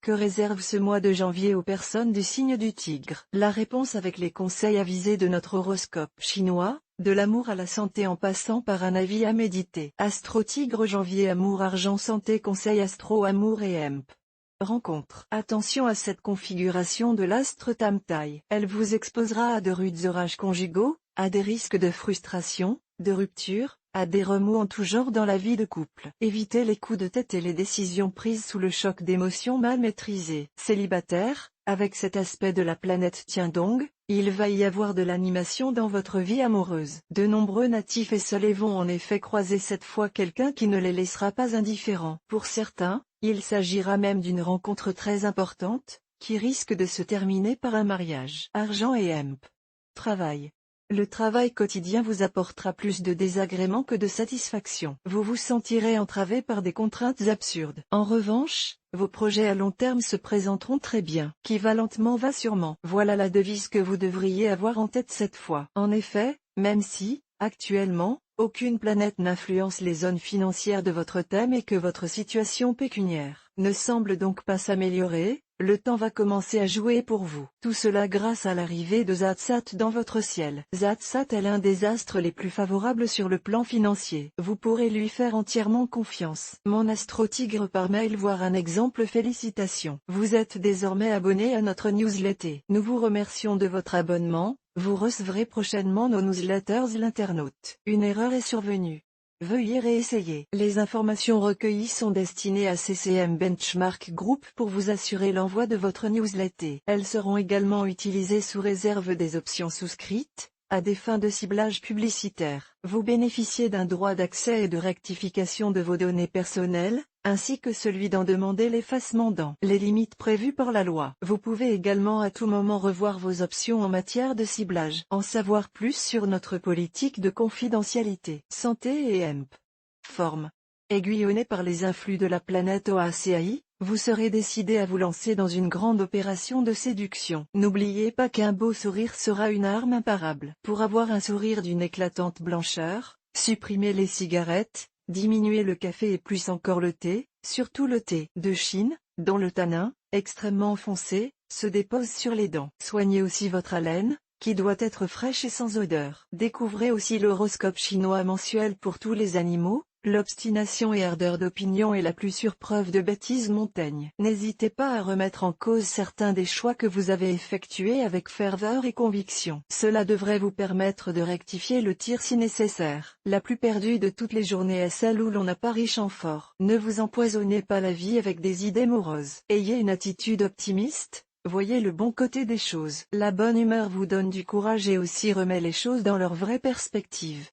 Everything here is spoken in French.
Que réserve ce mois de janvier aux personnes du signe du Tigre? La réponse avec les conseils avisés de notre horoscope chinois, de l'amour à la santé en passant par un avis à méditer. Astro Tigre janvier amour argent santé conseil astro amour et hemp. Rencontre. Attention à cette configuration de l'astre Tamtai. Elle vous exposera à de rudes orages conjugaux, à des risques de frustration, de rupture, à des remous en tout genre dans la vie de couple. Évitez les coups de tête et les décisions prises sous le choc d'émotions mal maîtrisées. Célibataire, avec cet aspect de la planète Tiandong, il va y avoir de l'animation dans votre vie amoureuse. De nombreux natifs et soleils vont en effet croiser cette fois quelqu'un qui ne les laissera pas indifférents. Pour certains, il s'agira même d'une rencontre très importante, qui risque de se terminer par un mariage. Argent et hemp. Travail. Le travail quotidien vous apportera plus de désagréments que de satisfaction. Vous vous sentirez entravé par des contraintes absurdes. En revanche, vos projets à long terme se présenteront très bien. Qui va lentement va sûrement. Voilà la devise que vous devriez avoir en tête cette fois. En effet, même si, actuellement, aucune planète n'influence les zones financières de votre thème et que votre situation pécuniaire ne semble donc pas s'améliorer, le temps va commencer à jouer pour vous. Tout cela grâce à l'arrivée de Zatsat dans votre ciel. Zatsat est l'un des astres les plus favorables sur le plan financier. Vous pourrez lui faire entièrement confiance. Mon astro tigre par mail voir un exemple. Félicitations. Vous êtes désormais abonné à notre newsletter. Nous vous remercions de votre abonnement. Vous recevrez prochainement nos newsletters l'internaute. Une erreur est survenue. Veuillez réessayer. Les informations recueillies sont destinées à CCM Benchmark Group pour vous assurer l'envoi de votre newsletter. Elles seront également utilisées sous réserve des options souscrites, à des fins de ciblage publicitaire. Vous bénéficiez d'un droit d'accès et de rectification de vos données personnelles, ainsi que celui d'en demander l'effacement dans les limites prévues par la loi. Vous pouvez également à tout moment revoir vos options en matière de ciblage. En savoir plus sur notre politique de confidentialité. Santé et hemp. Forme. Aiguillonné par les influx de la planète OACAI, vous serez décidé à vous lancer dans une grande opération de séduction. N'oubliez pas qu'un beau sourire sera une arme imparable. Pour avoir un sourire d'une éclatante blancheur, supprimez les cigarettes, diminuez le café et plus encore le thé, surtout le thé de Chine, dont le tanin, extrêmement foncé, se dépose sur les dents. Soignez aussi votre haleine, qui doit être fraîche et sans odeur. Découvrez aussi l'horoscope chinois mensuel pour tous les animaux. L'obstination et ardeur d'opinion est la plus sûre preuve de bêtise Montaigne. N'hésitez pas à remettre en cause certains des choix que vous avez effectués avec ferveur et conviction. Cela devrait vous permettre de rectifier le tir si nécessaire. La plus perdue de toutes les journées est celle où l'on n'a pas riche en fort. Ne vous empoisonnez pas la vie avec des idées moroses. Ayez une attitude optimiste. Voyez le bon côté des choses. La bonne humeur vous donne du courage et aussi remet les choses dans leur vraie perspective.